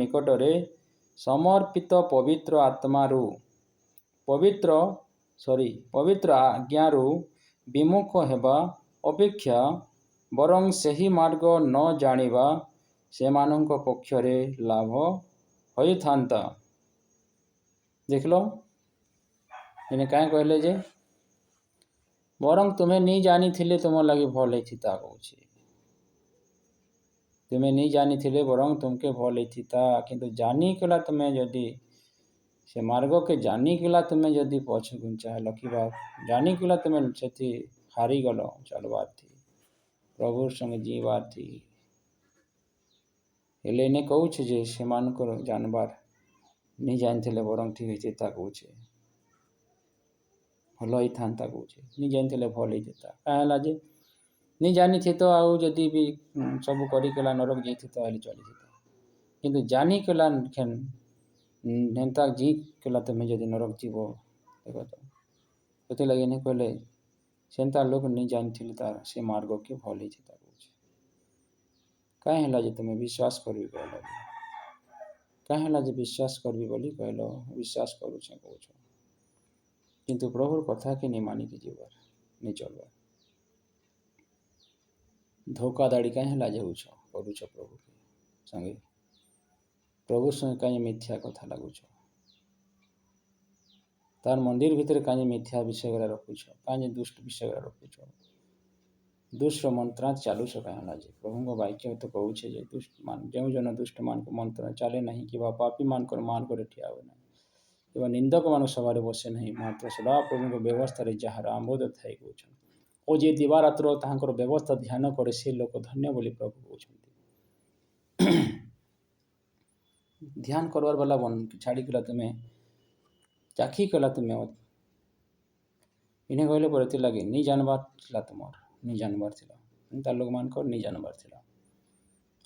ନିକଟରେ ସମର୍ପିତ ପବିତ୍ର ଆଜ୍ଞାରୁ ବିମୁଖ ହେବା ଅପେକ୍ଷା ବରଂ ସେହି ମାର୍ଗ ନ ଜାଣିବା ସେମାନଙ୍କ ପକ୍ଷରେ ଲାଭ ହୋଇଥାନ୍ତା। ଦେଖିଲ, ଏନେ କାହିଁ କହିଲେ ଯେ ବରଂ ତୁମେ ନି ଜାଣିଥିଲେ ତୁମ ଲାଗି ଭଲ ହେଇଥିତା କହୁଛି। ତୁମେ ନି ଜାଣିଥିଲେ ବରଂ ତୁମକେ ଭଲ ହେଇଥିତା, କିନ୍ତୁ ଜାନିକଲା ତୁମେ ଯଦି ସେ ମାର୍ଗକେ ଜାନିକଲା ତୁମେ ଯଦି ପଛ ଘୁଞ୍ଚା ହେଲ କିବା ଜାନିକଲା ତୁମେ ସେଠି ହାରିଗଲ ଚାଲବାର ଥି, ପ୍ରଭୁର ସଙ୍ଗେ ଯିବାର ଥି, ହେଲେ ଏନେ କହୁଛେ ଯେ ସେମାନଙ୍କର ଜାନବାର ନି ଜାଣିଥିଲେ ବରଂ ଠିକ ହେଇଥିତା କହୁଛେ, ଭଲ ହେଇଥାନ୍ତା କହୁଛେ। ନି ଜାଣିଥିଲେ ଭଲ ହେଇଥିତା। କାଁ ହେଲା ଯେ ନି ଜାଣିଥିତ ଆଉ ଯଦି ବି ସବୁ କରିକଲା ନରକ ଯାଇଥିତ ହେଲେ ଚଳିଥିତ, କିନ୍ତୁ ଜାନିକଲା ହେନ୍ତା ଜିକଲା ତୁମେ ଯଦି ନରକ ଯିବ। ଦେଖ ତ, ସେଥିଲାଗି ନି କହିଲେ ସେନ୍ତା ଲୋକ ନି ଜାଣିଥିଲେ ତାର ସେ ମାର୍ଗକେ ଭଲ ହେଇଥିତା କହୁଛେ। କାହିଁ ହେଲା ଯେ ତୁମେ ବିଶ୍ୱାସ କରିବି କହିଲ? କାହିଁ ହେଲା ଯେ ବିଶ୍ୱାସ କରିବି ବୋଲି କହିଲ? ବିଶ୍ୱାସ କରୁଛେ କହୁଛ, କିନ୍ତୁ ପ୍ରଭୁର କଥାକେ ନି ମାନିକି ଯିବାର, ନି ଚଲବାର। ଧୋକାଦାଡ଼ି କାହିଁ ହେଲା ଯେ କରୁଛ ପ୍ରଭୁ ସଙ୍ଗେ? ପ୍ରଭୁ ସଙ୍ଗେ କାହିଁ ମିଥ୍ୟା କଥା ଲାଗୁଛ? ତାର ମନ୍ଦିର ଭିତରେ କାହିଁ ମିଥ୍ୟା ବିଷୟଗୁଡ଼ା ରଖୁଛ? କାହିଁ ଦୁଷ୍ଟ ବିଷୟଗୁଡ଼ା ରଖୁଛ? ଦୁଷ୍ଟ ମନ୍ତ୍ରା ଚାଲୁଛ କାହିଁ ହେଲା ଯେ? ପ୍ରଭୁଙ୍କ ବାକ୍ୟ ତ କହୁଛେ ଯେ ଯେଉଁ ଜନ ଦୁଷ୍ଟମାନଙ୍କ ମନ୍ତ୍ର ଚାଲେ ନାହିଁ, କିମ୍ବା ପାପୀମାନଙ୍କର ମାର୍ଗରେ ଠିଆ ହୁଏ ନାହିଁ, କିମ୍ବା ନିନ୍ଦକମାନଙ୍କ ସଭାରେ ବସେ ନାହିଁ, ମାତ୍ର ସଦାପ୍ରଭୁଙ୍କ ବ୍ୟବସ୍ଥାରେ ଯାହାର ଆମ୍ଭୋଦ ଥାଏ କହୁଛନ୍ତି, ଓ ଯିଏ ଦିବାରାତ୍ର ତାହାଙ୍କର ବ୍ୟବସ୍ଥା ଧ୍ୟାନ କରେ ସେ ଲୋକ ଧନ୍ୟ ବୋଲି ପ୍ରଭୁ କହୁଛନ୍ତି। ଧ୍ୟାନ କରବାର ବାଲା ଛାଡ଼ିକଲା ତୁମେ ଚାଖି କଲା ତୁମେ ଇନେ କହିଲେ ପରେ ଲାଗି ନି ଜାଣବାର ଥିଲା, ତୁମର ନି ଜାଣବାର ଥିଲା, ତାର ଲୋକମାନଙ୍କର ନି ଜାଣବାର ଥିଲା।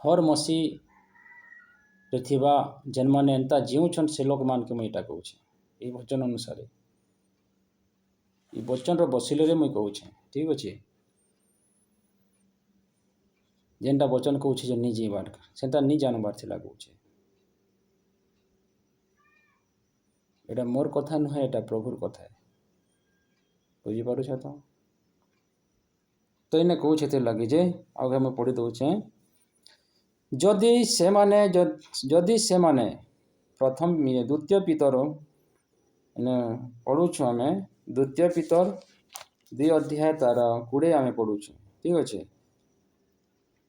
ହର ମସିରେ ଥିବା ଯେନ୍ମାନେ ଏନ୍ତା ଜିଉଛନ୍ ସେ ଲୋକମାନଙ୍କୁ ମୁଁ ଏଇଟା କହୁଛେ, ଏଇ ବଚନ ଅନୁସାରେ, ଏଇ ବଚନର ବସିଲେ ମୁଇଁ କହୁଛେ, ଠିକ ଅଛି। ଯେନ୍ଟା ବଚନ କହୁଛେ ଯେ ନି ଯିବାର ସେନ୍ତା ନି ଜାଣବାର ଥିଲା କହୁଛେ। ଏଇଟା ମୋର କଥା ନୁହେଁ, ଏଇଟା ପ୍ରଭୁର କଥା। ବୁଝିପାରୁଛ ତ? ତ ଏଇନେ କହୁଛେ ଏଥିର ଲାଗି ଯେ ଆଉ ଆମେ ପଢ଼ି ଦଉଛେ, ଯଦି ସେମାନେ ପ୍ରଥମ ଦ୍ୱିତୀୟ ପିତର ପଢ଼ୁଛୁ, ଆମେ ଦ୍ୱିତୀୟ ପିତର 2 ଅଧ୍ୟାୟ ତାର 20 ଆମେ ପଢ଼ୁଛୁ, ଠିକ ଅଛି।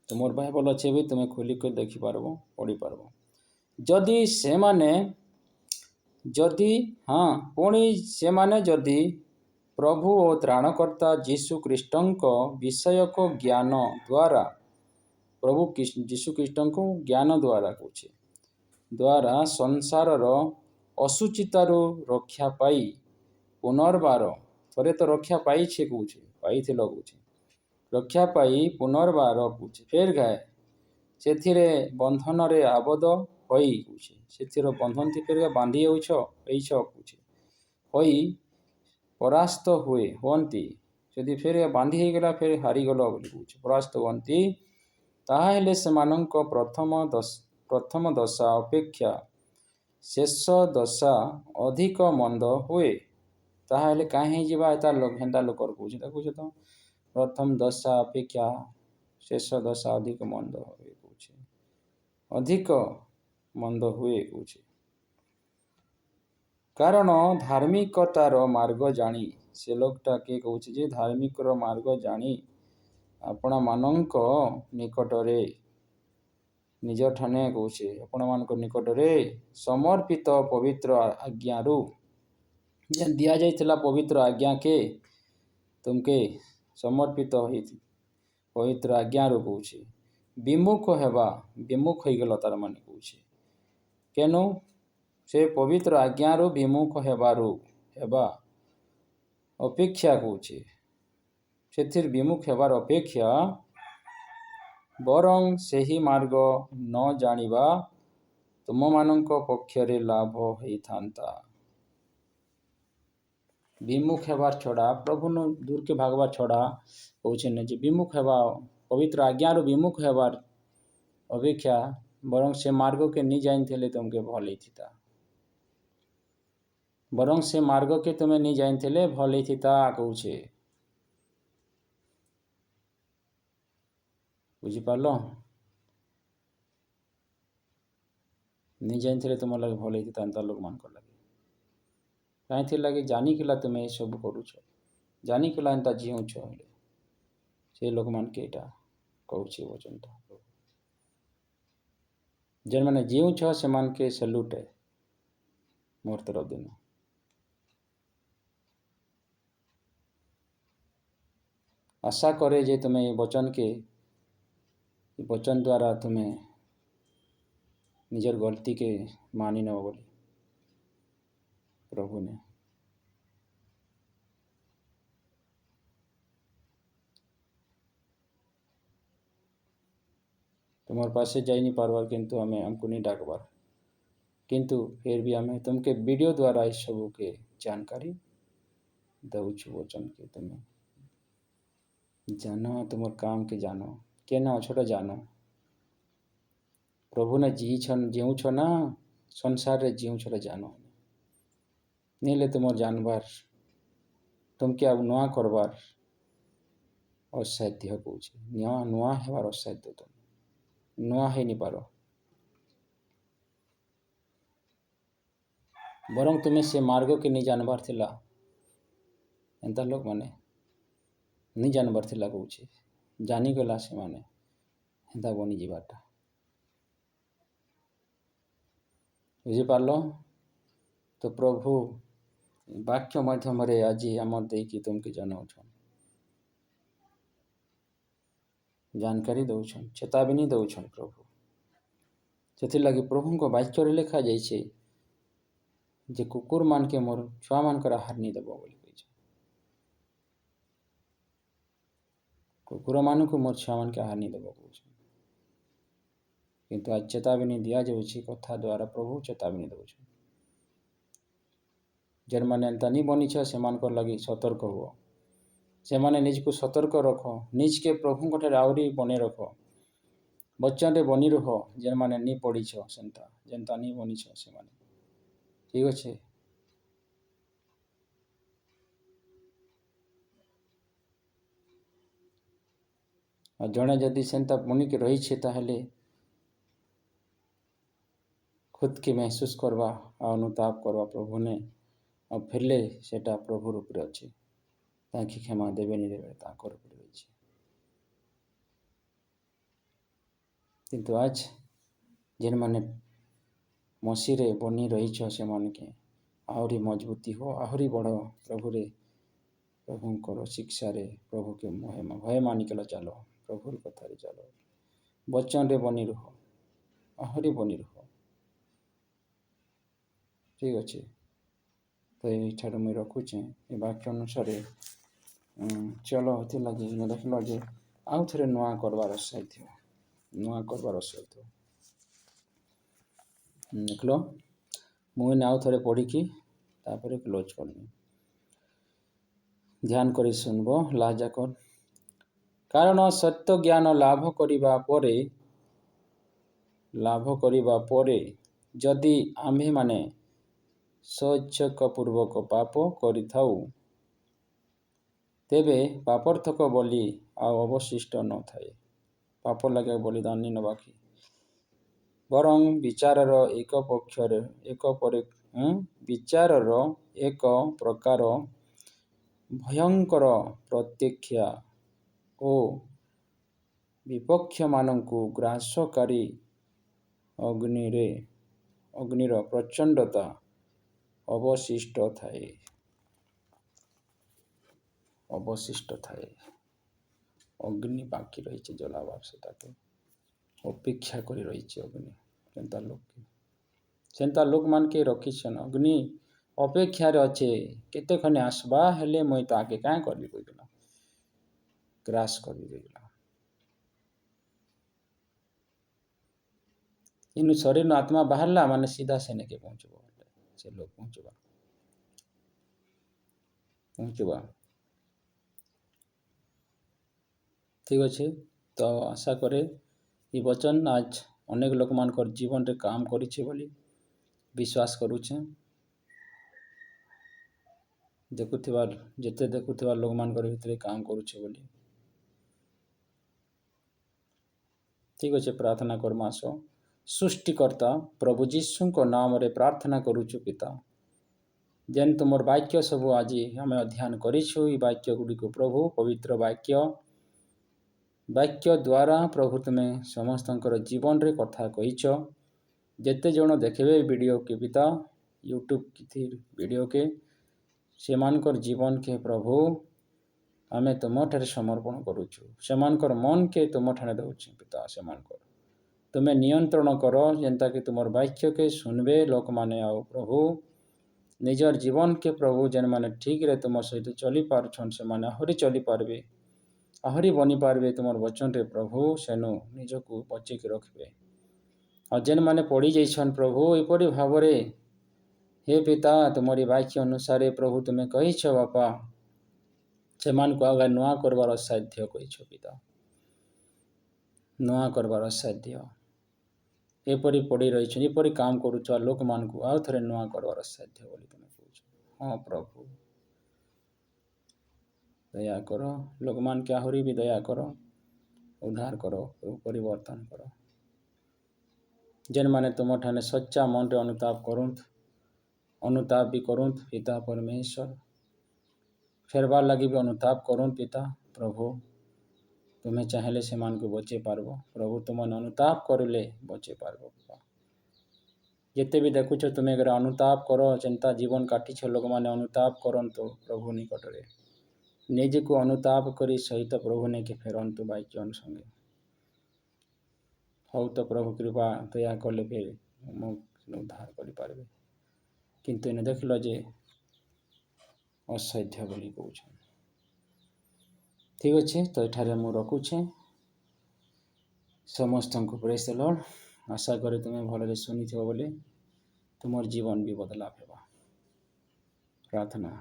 ତୁମର ବାଇବଲ ଅଛି ବି ତୁମେ ଖୋଲିକରି ଦେଖିପାରବ, ପଢ଼ିପାରବ। ପୁଣି ସେମାନେ ଯଦି ପ୍ରଭୁ ଓ ତ୍ରାଣକର୍ତ୍ତା ଯୀଶୁ ଖ୍ରୀଷ୍ଟଙ୍କ ବିଷୟକ ଜ୍ଞାନ ଦ୍ୱାରା, ପ୍ରଭୁ ଯୀଶୁ ଖ୍ରୀଷ୍ଟଙ୍କ ଜ୍ଞାନ ଦ୍ୱାରା କହୁଛେ, ଦ୍ୱାରା ସଂସାରର ଅସୁଚିତାରୁ ରକ୍ଷା ପାଇ ପୁନର୍ବାର, ଥରେ ତ ରକ୍ଷା ପାଇଛେ କହୁଛେ, ପାଇଥିଲ କହୁଛେ, ରକ୍ଷା ପାଇ ପୁନର୍ବାର କହୁଛେ, ଫେର ଗାଏ ସେଥିରେ ବନ୍ଧନରେ ଆବଦ୍ଧ ହୋଇ କହୁଛେ, ସେଥିର ବନ୍ଧନ ଫେର ବାନ୍ଧି ହେଇଛ କହୁଛେ, ହୋଇ ପରାସ୍ତ ହୁଅନ୍ତି। ଯଦି ଫେର ବାନ୍ଧି ହେଇଗଲା ଫେର ହାରିଗଲ ବୋଲି କହୁଛେ, ପରାସ୍ତ ହୁଅନ୍ତି, ତାହାହେଲେ ସେମାନଙ୍କ ପ୍ରଥମ ଦଶା ଅପେକ୍ଷା ଶେଷ ଦଶା ଅଧିକ ମନ୍ଦ ହୁଏ। ତାହେଲେ କାହିଁ ହେଇଯିବା ଏତା ହେନ୍ତା ଲୋକର କହୁଛେ, ଦେଖୁଛ ତ, ପ୍ରଥମ ଦଶା ଅପେକ୍ଷା ଶେଷ ଦଶା ଅଧିକ ମନ୍ଦ ହୁଏ କହୁଛେ, ଅଧିକ ମନ୍ଦ ହୁଏ କହୁଛେ। କାରଣ ଧାର୍ମିକତାର ମାର୍ଗ ଜାଣି, ସେ ଲୋକଟା କିଏ କହୁଛି ଯେ ଧାର୍ମିକର ମାର୍ଗ ଜାଣି ଆପଣମାନଙ୍କ ନିକଟରେ ନିଜ ଠାନେ କହୁଛେ ଆପଣମାନଙ୍କ ନିକଟରେ ସମର୍ପିତ ପବିତ୍ର ଆଜ୍ଞାରୁ ଯେନ୍ ଦିଆଯାଇଥିଲା ପବିତ୍ର ଆଜ୍ଞାକେ ତୁମକେ ସମର୍ପିତ ହେଇଛି ପବିତ୍ର ଆଜ୍ଞାରୁ କହୁଛେ ବିମୁଖ ହେଇଗଲ ତାର ମାନେ କହୁଛେ କେନୁ ସେ ପବିତ୍ର ଆଜ୍ଞାରୁ ବିମୁଖ ହେବା ଅପେକ୍ଷା କହୁଛେ ସେଥିର ବିମୁଖ ହେବାର ଅପେକ୍ଷା ବରଂ ସେହି ମାର୍ଗ ନ ଜାଣିବା ତୁମମାନଙ୍କ ପକ୍ଷରେ ଲାଭ ହେଇଥାନ୍ତା। ବିମୁଖ ହେବାର ଛଡ଼ା ପ୍ରଭୁନ ଦୂରକେ ଭାଗବାର ଛଡ଼ା କହୁଛେ ନା ଯେ ବିମୁଖ ହେବା ପବିତ୍ର ଆଜ୍ଞାରୁ ବିମୁଖ ହେବାର ଅପେକ୍ଷା ବରଂ ସେ ମାର୍ଗକେ ନି ଜାଣିଥିଲେ ତୁମକେ ଭଲ ହେଇଥିତା। ବରଂ ସେ ମାର୍ଗକେ ତୁମେ ନି ଜାଣିଥିଲେ ଭଲ ହେଇଥିତା କହୁଛେ। ବୁଝିପାରିଲ? ନି ଜାଣିଥିଲେ ତୁମ ଲାଗି ଭଲ ହେଇଥିତା ଏନ୍ତା ଲୋକମାନଙ୍କର ଲାଗି କାହିଁଥିର ଲାଗି ଜାନିକିଲା ତୁମେ ଏସବୁ କରୁଛ ଜାନିକିଲା ଏନ୍ତା ଜିଉଛ ହେଲେ ସେ ଲୋକମାନକେ ଏଇଟା କହୁଛି ବଚନଟା ଯେନ୍ମାନେ ଜିଉଛ ସେମାନକେ ସେଲ୍ୟୁଟ ମୋର୍ ତରଫ ଦିନ। आशा करे जे तुम्हें वचन द्वारा तुम्हें निजर गलती के मानी न बोली प्रभु ने तुम्हारे पास जाई नहीं पारबार किंतु हमें हमको नहीं डाकबार किंतु फिर भी हमें तुमके वीडियो द्वारा इस सब के जानकारी दउछु वचन के तुम्हें जानो तुम काम के जानो केना छोटा जानो प्रभु ने जीऊ छो ना संसार रे जीऊ छोटा जानो नीले तुम जानबार तुमके अब नुआ करबार असाध्य कौच नुआ हेबार असाध्य तुम नुआ है नहीं पारो बरं तुम्हें से मार्ग के नहीं जानबार थिला एंता लोक माने नहीं जानबार थिला कौचे जानी गला से माने एंता बनी जीवाटा बुझी पारलो तो प्रभु वाक्य माध्यम रे आज आमर देकी तुमके जनाउछन जानकारी दउछन चेतावनी दउछन प्रभु से लगी प्रभु को वाक्य लिखा जाइए जे कुकुर मान के मोर छुआ मानकर आहार नहीं देव बोली कुकुर मान को मोर छुआ मान के आहार नहीं देव कौन किंतु आज चेतावनी दिया जाऊँगी कथा द्वारा प्रभु चेतावनी दउछन जेन माने एंता नहीं बनी से लगी सतर्क हुआ से माने निज को सतर्क रख निज के प्रभु ठारे आहरी बने रख बच्चन रे बनी रह जेन माने नहीं पढ़ी सेंता जेनता नहीं बनी से माने ठीक अच्छे जड़े जदि सेंता बनी के रही छे ताहले खुद के महसूस करवा अनुताप करवा प्रभु ने और फिरले सेटा प्रभु रूप अच्छे ताकि क्षमा देवे नहीं देवे ताकर रूप रही किंतु आज जेन माने मसीह रे बनी रही से मन के आहरी मजबूती हो आहरी बड़ प्रभु रे प्रभु शिक्षा रे प्रभु के भय मानिकला चलो प्रभु कथा रे चलो बच्चन रे बनी रह आहरी बनी रह ठीक अच्छे तो ये मुझे रखुचे ये वाक्य अनुसार चलो ये लगे देख लो जे आउ थे नुआ करवार असाध्य देख लो मुझे आउ थे पढ़ी तापर क्लोज करनी ध्यान करी सुनबो लाजा कर कारण सत्य ज्ञान लाभ करिबा परे जदि आम्भे माने स्वच्छक पूर्वक पाप करिथाउ तेबे पापर्थक बलि अवशिष्ट न थाए पाप लगे बलिदान नहीं नबाकी बरं विचारर एक प्रकार भयंकर प्रत्यक्षा ओ विपक्ष मानंकु ग्रासकारी ଅଗ୍ନିର ପ୍ରଚଣ୍ଡତା ଅବଶିଷ୍ଟ ଥାଏ। ଅଗ୍ନି ବାକି ରହିଛି ଜଳାବା, ସେଟାକୁ ଅପେକ୍ଷା କରି ରହିଛି ଅଗ୍ନି। ସେନ୍ତା ଲୋକମାନକେ ରଖିଛନ୍, ଅଗ୍ନି ଅପେକ୍ଷାରେ ଅଛେ କେତେ ଖନେ ଆସବା, ହେଲେ ମୁଇଁ ତାକେ କାଁ କରିବି କହିଦେଲା, ଗ୍ରାସ କରିଦେଲା। ଇନୁ ଶରୀରର ଆତ୍ମା ବାହାରିଲା ମାନେ ସିଧା ସେନେକେ ପହଞ୍ଚିବ, ସେ ଲୋକ ପହଞ୍ଚିବା। ଠିକ୍ ଅଛି, ତ ଆଶା କରେ ଏ ବଚନ ଆଜ ଅନେକ ଲୋକମାନଙ୍କର ଜୀବନରେ କାମ କରିছে ବୋଲି ବିଶ୍ୱାସ କରୁଛେ। ଯେତେ ଦେଖୁଥିବା ଲୋକମାନଙ୍କର ଭିତରେ କାମ କରୁଛେ ବୋଲି। ଠିକ୍ ଅଛି, ପ୍ରାର୍ଥନା କର୍ମା ଆସ। ସୃଷ୍ଟିକର୍ତ୍ତା ପ୍ରଭୁ ଯୀଶୁଙ୍କ ନାମରେ ପ୍ରାର୍ଥନା କରୁଛୁ ପିତା, ଯେନ୍ ତୁମର ବାକ୍ୟ ସବୁ ଆଜି ଆମେ ଅଧ୍ୟୟନ କରିଛୁ, ଏ ବାକ୍ୟ ଗୁଡ଼ିକୁ ପ୍ରଭୁ ପବିତ୍ର ବାକ୍ୟ ଦ୍ୱାରା ପ୍ରଭୁ ତୁମେ ସମସ୍ତଙ୍କର ଜୀବନରେ କଥା କହିଛ। ଯେତେ ଜଣ ଦେଖିବେ ଭିଡ଼ିଓକେ ପିତା, ୟୁଟ୍ୟୁବ୍ ଭିଡ଼ିଓକେ, ସେମାନଙ୍କର ଜୀବନକେ ପ୍ରଭୁ ଆମେ ତୁମଠାରେ ସମର୍ପଣ କରୁଛୁ। ସେମାନଙ୍କର ମନକେ ତୁମଠାରେ ଦେଉଛୁ ପିତା। ସେମାନଙ୍କର ତୁମେ ନିୟନ୍ତ୍ରଣ କର, ଯେନ୍ତାକି ତୁମର ବାକ୍ୟକେ ଶୁଣବେ ଲୋକମାନେ, ଆଉ ପ୍ରଭୁ ନିଜର ଜୀବନକେ ପ୍ରଭୁ ଯେନ୍ମାନେ ଠିକ୍ରେ ତୁମ ସହିତ ଚଲିପାରୁଛନ୍, ସେମାନେ ଆହୁରି ଚଲିପାରିବେ, ଆହୁରି ବନିପାରିବେ ତୁମର ବଚନରେ ପ୍ରଭୁ। ସେନୁ ନିଜକୁ ବଞ୍ଚେଇକି ରଖିବେ। ଆଉ ଯେନ୍ମାନେ ପଡ଼ିଯାଇଛନ୍ ପ୍ରଭୁ ଏପରି ଭାବରେ, ହେ ପିତା, ତୁମରି ବାକ୍ୟ ଅନୁସାରେ ପ୍ରଭୁ ତୁମେ କହିଛ ବାପା, ସେମାନଙ୍କୁ ଆଗ ନୂଆ କରବାର ସାଧ୍ୟ କହିଛ ପିତା, ନୂଆ କରବାର ସାଧ୍ୟ। ଏପରି ପଡ଼ି ରହିଛନ୍, ଏପରି କାମ କରୁଥିବା ଲୋକମାନଙ୍କୁ ଆଉ ଥରେ ନୂଆ କରବାର ସାଧ୍ୟ ବୋଲି ତୁମେ କହୁଛ। ହଁ ପ୍ରଭୁ, ଦୟା କର, ଲୋକମାନଙ୍କୁ ଆହୁରି ବି ଦୟା କର, ଉଦ୍ଧାର କର, ପରିବର୍ତ୍ତନ କର। ଯେନ୍ମାନେ ତୁମଠାନେ ସଚ୍ଚା ମନରେ ଅନୁତାପ ବି କରୁନ୍ତ ପିତା ପରମେଶ୍ୱର, ଫେରବାର ଲାଗି ବି ଅନୁତାପ କରୁନ୍ତ ପିତା ପ୍ରଭୁ, ତୁମେ ଚାହିଁଲେ ସେମାନଙ୍କୁ ବଞ୍ଚେଇ ପାରିବ ପ୍ରଭୁ। ତୁମେ ଅନୁତାପ କରିଲେ ବଞ୍ଚେଇ ପାରିବ। ଯେତେ ବି ଦେଖୁଛ ତୁମେ ଅନୁତାପ କର, ଯେନ୍ତା ଜୀବନ କାଟିଛ ଲୋକମାନେ ଅନୁତାପ କରନ୍ତୁ ପ୍ରଭୁ ନିକଟରେ। ନିଜକୁ ଅନୁତାପ କରି ସହିତ ପ୍ରଭୁ ନେଇକି ଫେରନ୍ତୁ ବାକ୍ୟ ଅନୁସଙ୍ଗେ। ହଉ ତ ପ୍ରଭୁ କୃପା ଦୟା କଲେ ଫେର ମୁଁ ଉଦ୍ଧାର କରିପାରିବେ। କିନ୍ତୁ ଏନେ ଦେଖିଲ ଯେ ଅସାଧ୍ୟ ବୋଲି କହୁଛନ୍। ଠିକ୍ ଅଛି, ତ ଏଠାରେ ମୁଁ ରଖୁଛେ। ସମସ୍ତଙ୍କୁ ପ୍ରେଜ୍ ଦ ଲର୍ଡ। ଆଶା କରେ ତୁମେ ଭଲରେ ଶୁଣିଥିବ ବୋଲି ତୁମର ଜୀବନ ବି ବଦଲାପ ହେବ। ପ୍ରାର୍ଥନା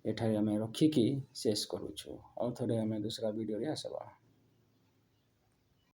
ଏଠାରେ ଆମେ ରଖିକି ଶେଷ କରୁଛୁ। ଆଉ ଥରେ ଆମେ ଦୁସରା ଭିଡ଼ିଓରେ ଆସିବା।